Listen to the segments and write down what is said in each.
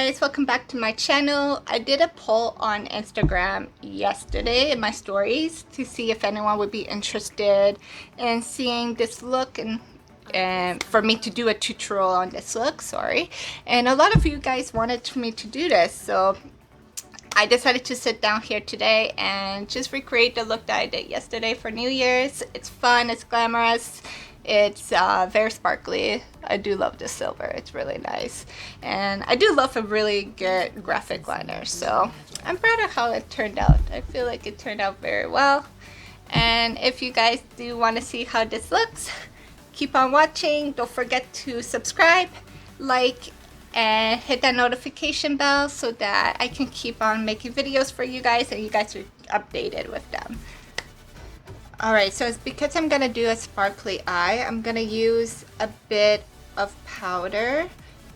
guys, welcome back to my channel. I did a poll on Instagram yesterday in my stories to see if anyone would be interested in seeing this look and for me to do a tutorial on this look, and a lot of you guys wanted me to do this, so I decided to sit down here today and just recreate the look that I did yesterday for New Year's. It's fun, it's glamorous, it's very sparkly. I do love the silver, it's really nice. And I do love a really good graphic liner, so I'm proud of how it turned out. I feel like it turned out very well. And if you guys do want to see how this looks, keep on watching. Don't forget to subscribe, like, and hit that notification bell so that I can keep on making videos for you guys and you guys are updated with them. Alright, so it's because I'm going to do a sparkly eye, I'm going to use a bit of powder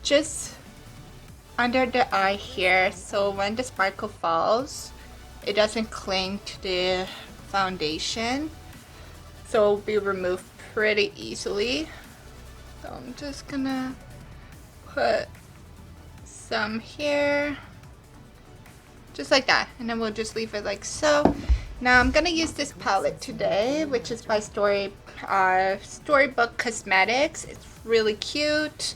just under the eye here, so when the sparkle falls, it doesn't cling to the foundation, so it will be removed pretty easily. So I'm just going to put some here, just like that, and then we'll just leave it like so. Now I'm gonna use this palette today, which is by Storybook Cosmetics. It's really cute,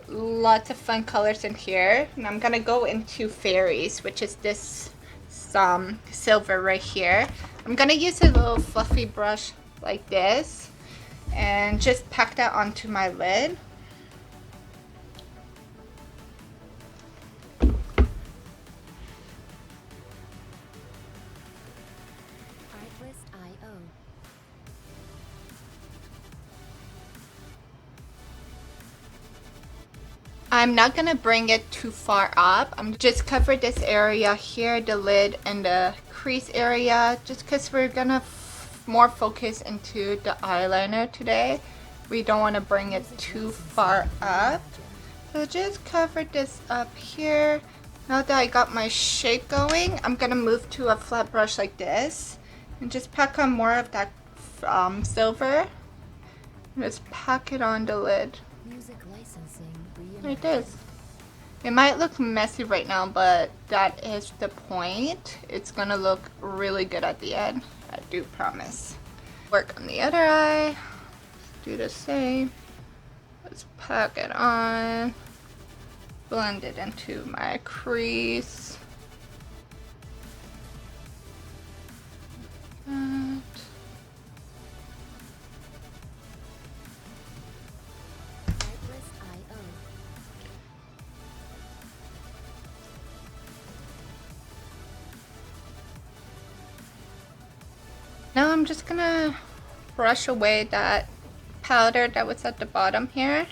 lots of fun colors in here, and I'm gonna go into Fairies, which is this silver right here. I'm gonna use a little fluffy brush like this and just pack that onto my lid. I'm not gonna bring it too far up. I'm just cover this area here, the lid and the crease area, just because we're gonna more focus into the eyeliner today. We don't want to bring it too far up. So just cover this up here. Now that I got my shape going, I'm gonna move to a flat brush like this and just pack on more of that silver. Just pack it on the lid. Like this. It might look messy right now, but that is the point. It's gonna look really good at the end, I do promise. Work on the other eye. Do the same. Let's pack it on. Blend it into my crease. Now I'm just gonna brush away that powder that was at the bottom here.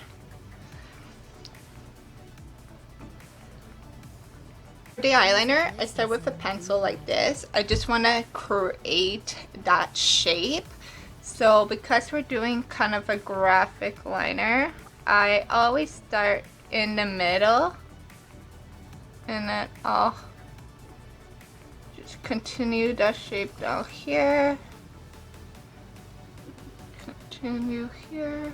For the eyeliner, I start with a pencil like this. I just want to create that shape. So because we're doing kind of a graphic liner, I always start in the middle and then I'll just continue that shape down here. Continue here.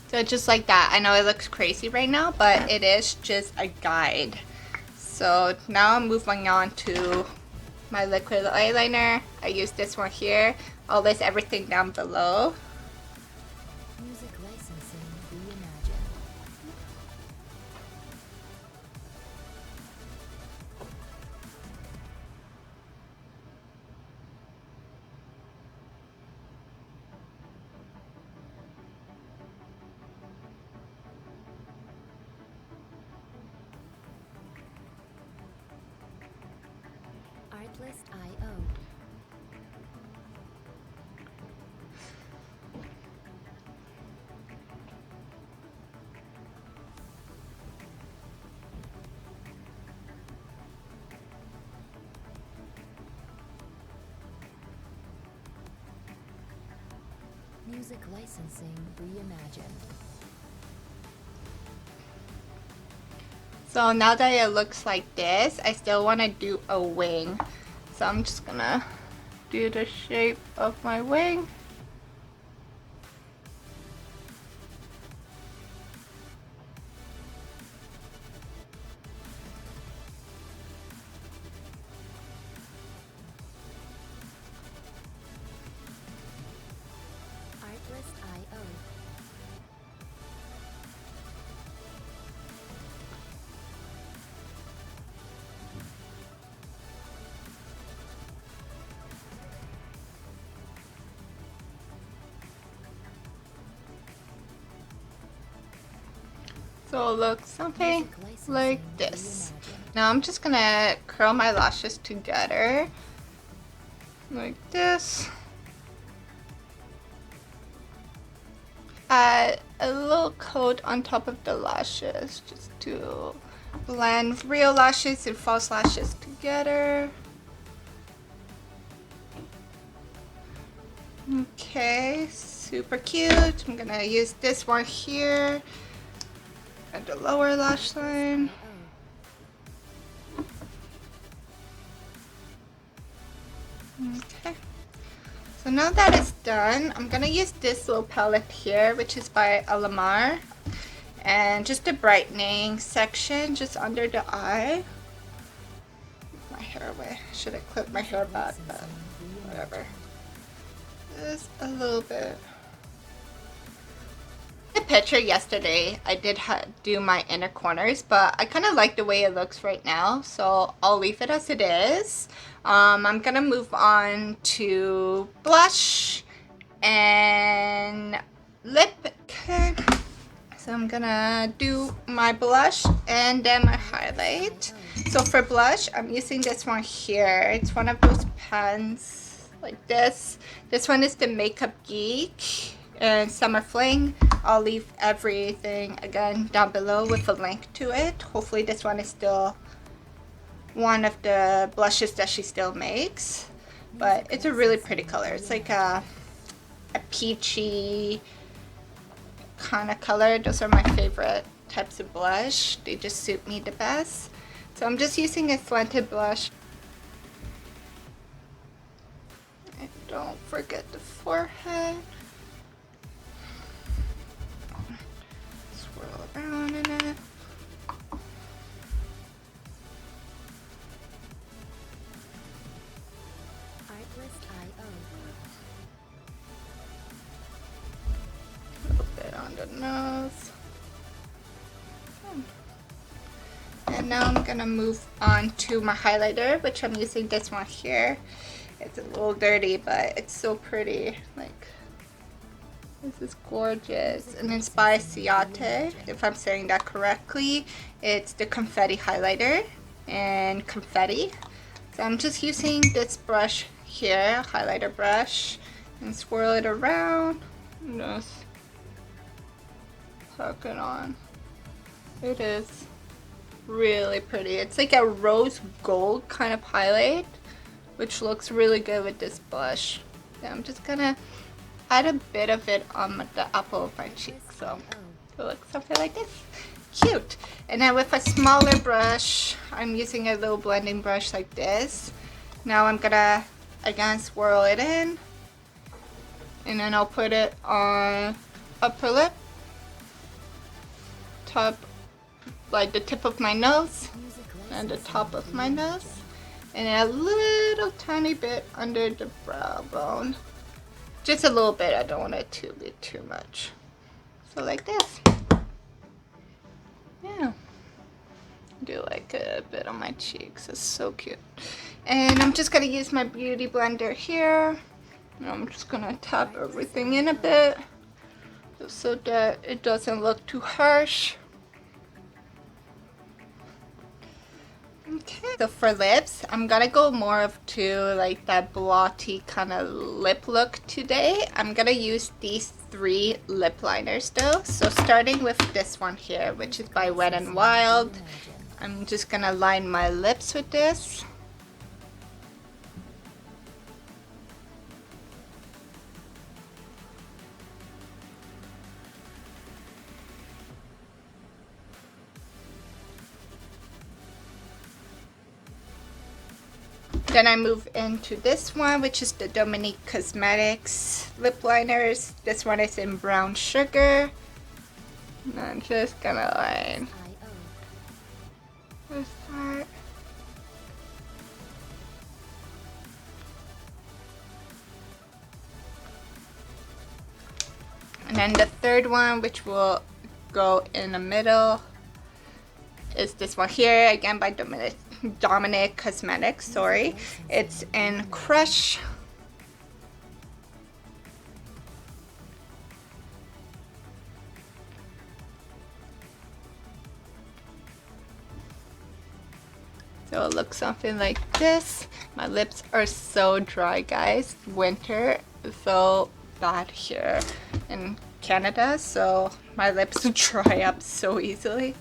So just like that. I know it looks crazy right now, but it is just a guide. So now I'm moving on to my liquid eyeliner. I use this one here. I'll list everything down below. Music licensing reimagined. So now that it looks like this, I still want to do a wing. So I'm just gonna do the shape of my wing. Artlist.io. So it looks something like this. Now I'm just gonna curl my lashes together like this. Add a little coat on top of the lashes just to blend real lashes and false lashes together. Okay, super cute. I'm gonna use this one here at the lower lash line. Okay. So now that it's done, I'm gonna use this little palette here, which is by Alamar, and just a brightening section just under the eye. My hair away. Should have clipped my hair back, but whatever. Just a little bit. The picture yesterday, I did do my inner corners, but I kind of like the way it looks right now, so I'll leave it as it is. I'm gonna move on to blush and lip care. So I'm gonna do my blush and then my highlight. So for blush, I'm using this one here. It's one of those pens like this. This one is the Makeup Geek and Summer Fling. I'll leave everything again down below with a link to it. Hopefully this one is still one of the blushes that she still makes, but it's a really pretty color. It's like a peachy kind of color. Those are my favorite types of blush. They just suit me the best. So I'm just using a slanted blush. And don't forget the forehead. Swirl around in it. Artlist.io. A little bit on the nose. And now I'm gonna move on to my highlighter, which I'm using this one here. It's a little dirty, but it's so pretty. Like, this is gorgeous. And it's by Ciate, if I'm saying that correctly. It's the Confetti highlighter and Confetti. So I'm just using this brush here, highlighter brush, and swirl it around. And just tuck it on. It is really pretty. It's like a rose gold kind of highlight, which looks really good with this blush. Yeah, I'm just gonna add a bit of it on the apple of my cheek, so it looks something like this. Cute. And then with a smaller brush, I'm using a little blending brush like this. Now I'm gonna again swirl it in, and then I'll put it on upper lip, top, like the tip of my nose and the top of my nose, and a little tiny bit under the brow bone. Just a little bit. I don't want it to be too much. So like this. Yeah. Do like a bit on my cheeks. It's so cute. And I'm just gonna use my beauty blender here. And I'm just gonna tap everything in a bit, just so that it doesn't look too harsh. Okay, so for lips, I'm gonna go more of to like that blotty kind of lip look today. I'm gonna use these 3 lip liners though. So starting with this one here, which is by Wet n Wild. I'm just gonna line my lips with this. Then I move into this one, which is the Dominique Cosmetics lip liners. This one is in brown sugar. And I'm just gonna line this part. And then the third one, which will go in the middle, is this one here, again by Dominique Cosmetics, sorry. It's in Crush. So it looks something like this. My lips are so dry, guys. Winter is so bad here in Canada, so my lips dry up so easily.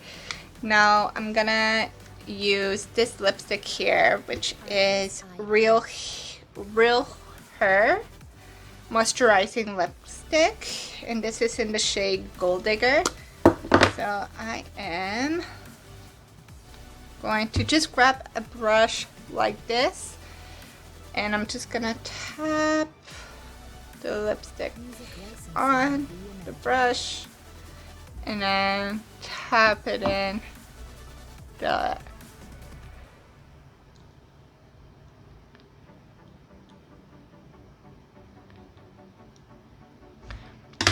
Now I'm gonna use this lipstick here, which is Real Her moisturizing lipstick, and this is in the shade Gold Digger. So I am going to just grab a brush like this, and I'm just gonna tap the lipstick on the brush and then tap it in the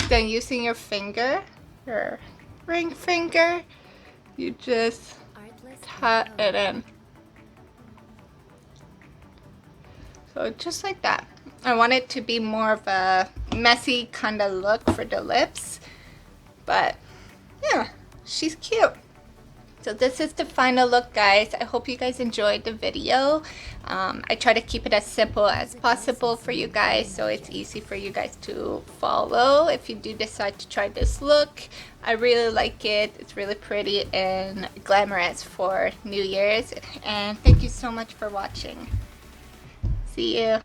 then using your finger, your ring finger, you just tap it in. So just like that. I want it to be more of a messy kind of look for the lips, but yeah, she's cute. So this is the final look, guys. I hope you guys enjoyed the video. I try to keep it as simple as possible for you guys, so it's easy for you guys to follow if you do decide to try this look. I really like it. It's really pretty and glamorous for New Year's. And thank you so much for watching. See you.